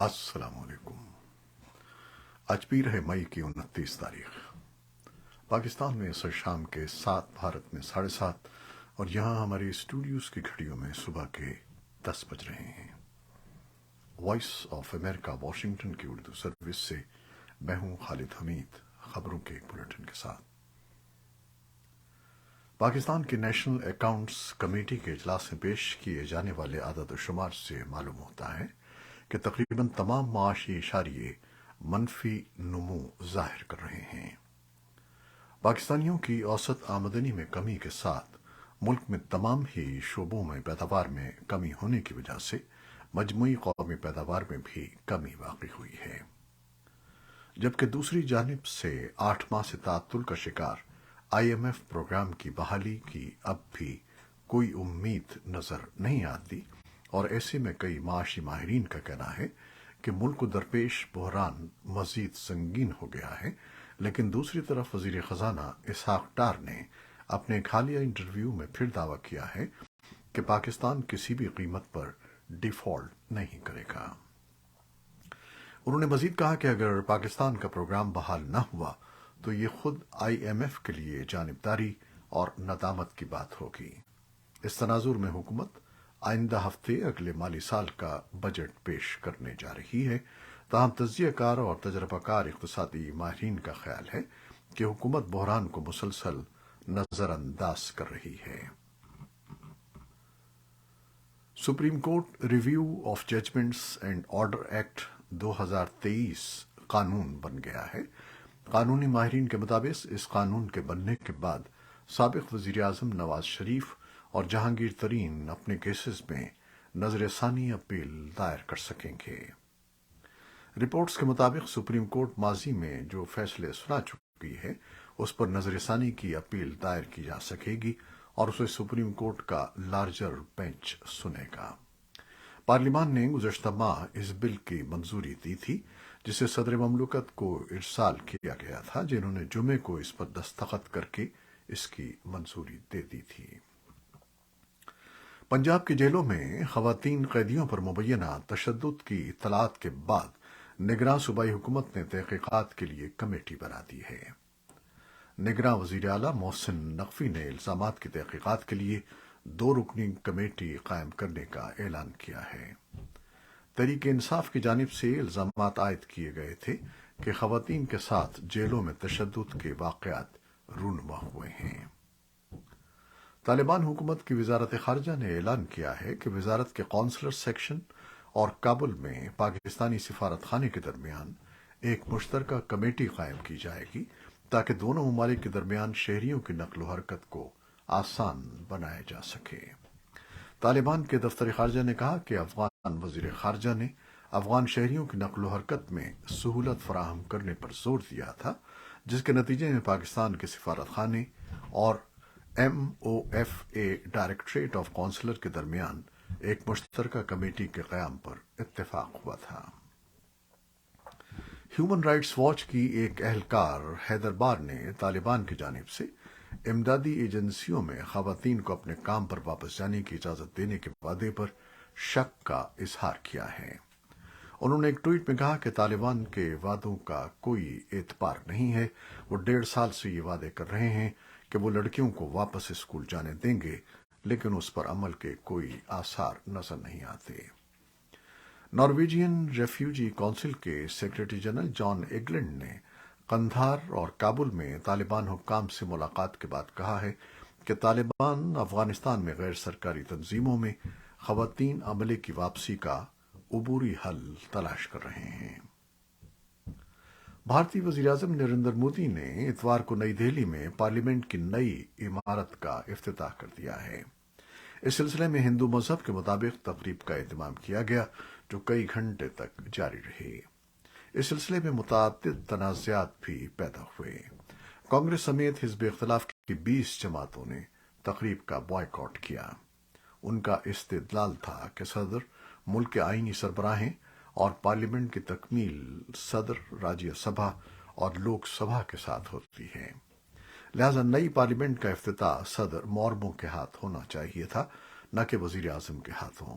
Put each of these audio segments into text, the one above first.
السلام علیکم۔ آج پیر ہے مئی کی 29 تاریخ۔ پاکستان میں اس شام کے 7، بھارت میں 7:30، اور یہاں ہماری اسٹوڈیوز کی گھڑیوں میں صبح کے 10 بج رہے ہیں۔ وائس آف امریکہ واشنگٹن کی اردو سروس سے میں ہوں خالد حمید، خبروں کے ایک بلیٹن کے ساتھ۔ پاکستان کی نیشنل اکاؤنٹس کمیٹی کے اجلاس میں پیش کیے جانے والے اعداد و شمار سے معلوم ہوتا ہے کہ تقریباً تمام معاشی اشاریے منفی نمو ظاہر کر رہے ہیں۔ پاکستانیوں کی اوسط آمدنی میں کمی کے ساتھ ملک میں تمام ہی شعبوں میں پیداوار میں کمی ہونے کی وجہ سے مجموعی قومی پیداوار میں بھی کمی واقع ہوئی ہے، جبکہ دوسری جانب سے 8 ماہ سے تعطل کا شکار آئی ایم ایف پروگرام کی بحالی کی اب بھی کوئی امید نظر نہیں آتی، اور ایسے میں کئی معاشی ماہرین کا کہنا ہے کہ ملک کو درپیش بحران مزید سنگین ہو گیا ہے۔ لیکن دوسری طرف وزیر خزانہ اسحاق ڈار نے اپنے ایک حالیہ انٹرویو میں پھر دعویٰ کیا ہے کہ پاکستان کسی بھی قیمت پر ڈیفالٹ نہیں کرے گا۔ انہوں نے مزید کہا کہ اگر پاکستان کا پروگرام بحال نہ ہوا تو یہ خود آئی ایم ایف کے لیے جانبداری اور ندامت کی بات ہوگی۔ اس تناظر میں حکومت آئندہ ہفتے اگلے مالی سال کا بجٹ پیش کرنے جا رہی ہے، تاہم تجزیہ کار اور تجربہ کار اقتصادی ماہرین کا خیال ہے کہ حکومت بحران کو مسلسل نظر انداز کر رہی ہے۔ Supreme Court review of judgments and order act 2023 قانون بن گیا ہے۔ قانونی ماہرین کے مطابق اس قانون کے بننے کے بعد سابق وزیر اعظم نواز شریف اور جہانگیر ترین اپنے کیسز میں نظر ثانی اپیل دائر کر سکیں گے۔ رپورٹس کے مطابق سپریم کورٹ ماضی میں جو فیصلے سنا چکی ہے اس پر نظر ثانی کی اپیل دائر کی جا سکے گی اور اسے سپریم کورٹ کا لارجر بینچ سنے گا۔ پارلیمان نے گزشتہ ماہ اس بل کی منظوری دی تھی جسے صدر مملکت کو ارسال کیا گیا تھا، جنہوں نے جمعے کو اس پر دستخط کر کے اس کی منظوری دے دی تھی۔ پنجاب کی جیلوں میں خواتین قیدیوں پر مبینہ تشدد کی اطلاعات کے بعد نگراں صوبائی حکومت نے تحقیقات کے لیے کمیٹی بنا دی ہے۔ نگراں وزیر اعلیٰ محسن نقوی نے الزامات کی تحقیقات کے لیے 2 رکنی کمیٹی قائم کرنے کا اعلان کیا ہے۔ تحریک انصاف کی جانب سے الزامات عائد کیے گئے تھے کہ خواتین کے ساتھ جیلوں میں تشدد کے واقعات رونما ہوئے ہیں۔ طالبان حکومت کی وزارت خارجہ نے اعلان کیا ہے کہ وزارت کے قونصلر سیکشن اور کابل میں پاکستانی سفارت خانے کے درمیان ایک مشترکہ کمیٹی قائم کی جائے گی تاکہ دونوں ممالک کے درمیان شہریوں کی نقل و حرکت کو آسان بنایا جا سکے۔ طالبان کے دفتر خارجہ نے کہا کہ افغان وزیر خارجہ نے افغان شہریوں کی نقل و حرکت میں سہولت فراہم کرنے پر زور دیا تھا، جس کے نتیجے میں پاکستان کے سفارت خانے اور M O F A directorate of consular کے درمیان ایک مشترکہ کمیٹی کے قیام پر اتفاق ہوا تھا۔ ہیومن رائٹس واچ کی ایک اہلکار حیدر بار نے طالبان کی جانب سے امدادی ایجنسیوں میں خواتین کو اپنے کام پر واپس جانے کی اجازت دینے کے وعدے پر شک کا اظہار کیا ہے۔ انہوں نے ایک ٹویٹ میں کہا کہ طالبان کے وعدوں کا کوئی اعتبار نہیں ہے۔ وہ 1.5 سال سے یہ وعدے کر رہے ہیں کہ وہ لڑکیوں کو واپس اسکول جانے دیں گے، لیکن اس پر عمل کے کوئی آثار نظر نہیں آتے۔ نارویجین ریفیوجی کونسل کے سیکرٹری جنرل جان ایگلینڈ نے قندھار اور کابل میں طالبان حکام سے ملاقات کے بعد کہا ہے کہ طالبان افغانستان میں غیر سرکاری تنظیموں میں خواتین عملے کی واپسی کا عبوری حل تلاش کر رہے ہیں۔ بھارتی وزیر اعظم نریندر مودی نے اتوار کو نئی دہلی میں پارلیمنٹ کی نئی عمارت کا افتتاح کر دیا ہے۔ اس سلسلے میں ہندو مذہب کے مطابق تقریب کا اہتمام کیا گیا جو کئی گھنٹے تک جاری رہی۔ اس سلسلے میں متعدد تنازعات بھی پیدا ہوئے۔ کانگریس سمیت حزب اختلاف کی 20 جماعتوں نے تقریب کا بائیکاٹ کیا۔ ان کا استدلال تھا کہ صدر ملک کے آئینی سربراہیں اور پارلیمنٹ کی تکمیل صدر راجیہ سبھا اور لوک سبھا کے ساتھ ہوتی ہے، لہذا نئی پارلیمنٹ کا افتتاح صدر مورمو کے ہاتھ ہونا چاہیے تھا، نہ کہ وزیر اعظم کے ہاتھوں۔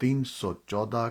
314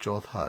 14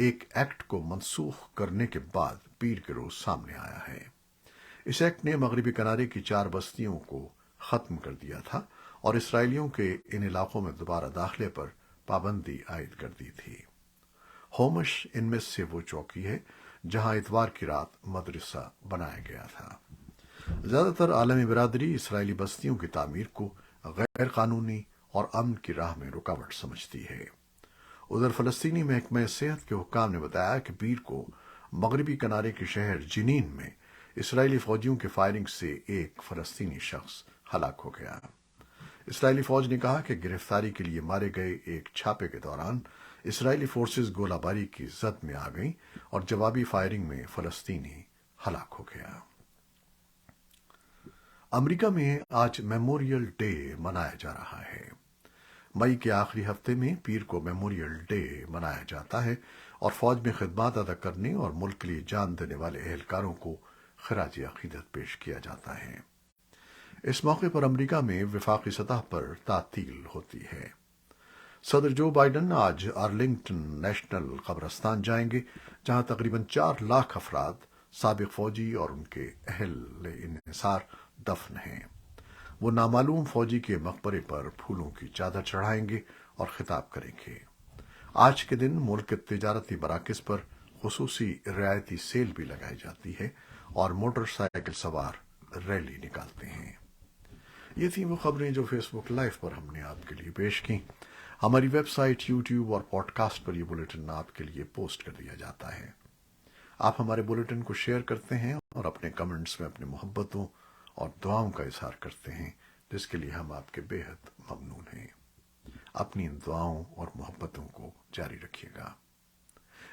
ایک ایکٹ کو منسوخ کرنے کے بعد پیر کے روز سامنے آیا ہے۔ اس ایکٹ نے مغربی کنارے کی 4 بستیوں کو ختم کر دیا تھا اور اسرائیلیوں کے ان علاقوں میں دوبارہ داخلے پر پابندی عائد کر دی تھی۔ ہومش ان میں سے وہ چوکی ہے جہاں اتوار کی رات مدرسہ بنایا گیا تھا۔ زیادہ تر عالمی برادری اسرائیلی بستیوں کی تعمیر کو غیر قانونی اور امن کی راہ میں رکاوٹ سمجھتی ہے۔ ادھر فلسطینی محکمہ صحت کے حکام نے بتایا کہ پیر کو مغربی کنارے کے شہر جنین میں اسرائیلی فوجیوں کی فائرنگ سے ایک فلسطینی شخص ہلاک ہو گیا۔ اسرائیلی فوج نے کہا کہ گرفتاری کے لیے مارے گئے ایک چھاپے کے دوران اسرائیلی فورسز گولہ باری کی زد میں آ گئیں اور جوابی فائرنگ میں فلسطینی ہلاک ہو گیا۔ امریکہ میں آج میموریل ڈے منایا جا رہا ہے۔ مئی کے آخری ہفتے میں پیر کو میموریل ڈے منایا جاتا ہے اور فوج میں خدمات ادا کرنے اور ملک کے لیے جان دینے والے اہلکاروں کو خراج عقیدت پیش کیا جاتا ہے۔ اس موقع پر امریکہ میں وفاقی سطح پر تعطیل ہوتی ہے۔ صدر جو بائیڈن آج آرلنگٹن نیشنل قبرستان جائیں گے جہاں تقریباً 4 لاکھ افراد سابق فوجی اور ان کے اہل انحصار دفن ہیں۔ وہ نامعلوم فوجی کے مقبرے پر پھولوں کی چادر چڑھائیں گے اور خطاب کریں گے۔ آج کے دن ملک کے تجارتی مراکز پر خصوصی رعایتی سیل بھی لگائی جاتی ہے اور موٹر سائیکل سوار ریلی نکالتے ہیں۔ یہ تھیں وہ خبریں جو فیس بک لائیو پر ہم نے آپ کے لیے پیش کی۔ ہماری ویب سائٹ، یوٹیوب اور پوڈ کاسٹ پر یہ بلیٹن آپ کے لیے پوسٹ کر دیا جاتا ہے۔ آپ ہمارے بلیٹن کو شیئر کرتے ہیں اور اپنے کمنٹس میں اپنی محبتوں اور دعاؤں کا اظہار کرتے ہیں، جس کے لیے ہم آپ کے بے حد ممنون ہیں۔ اپنی ان دعاؤں اور محبتوں کو جاری رکھیے گا۔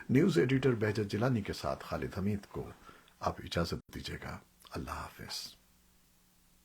نیوز ایڈیٹر بہجت جیلانی کے ساتھ خالد حمید کو آپ اجازت دیجیے گا۔ اللہ حافظ۔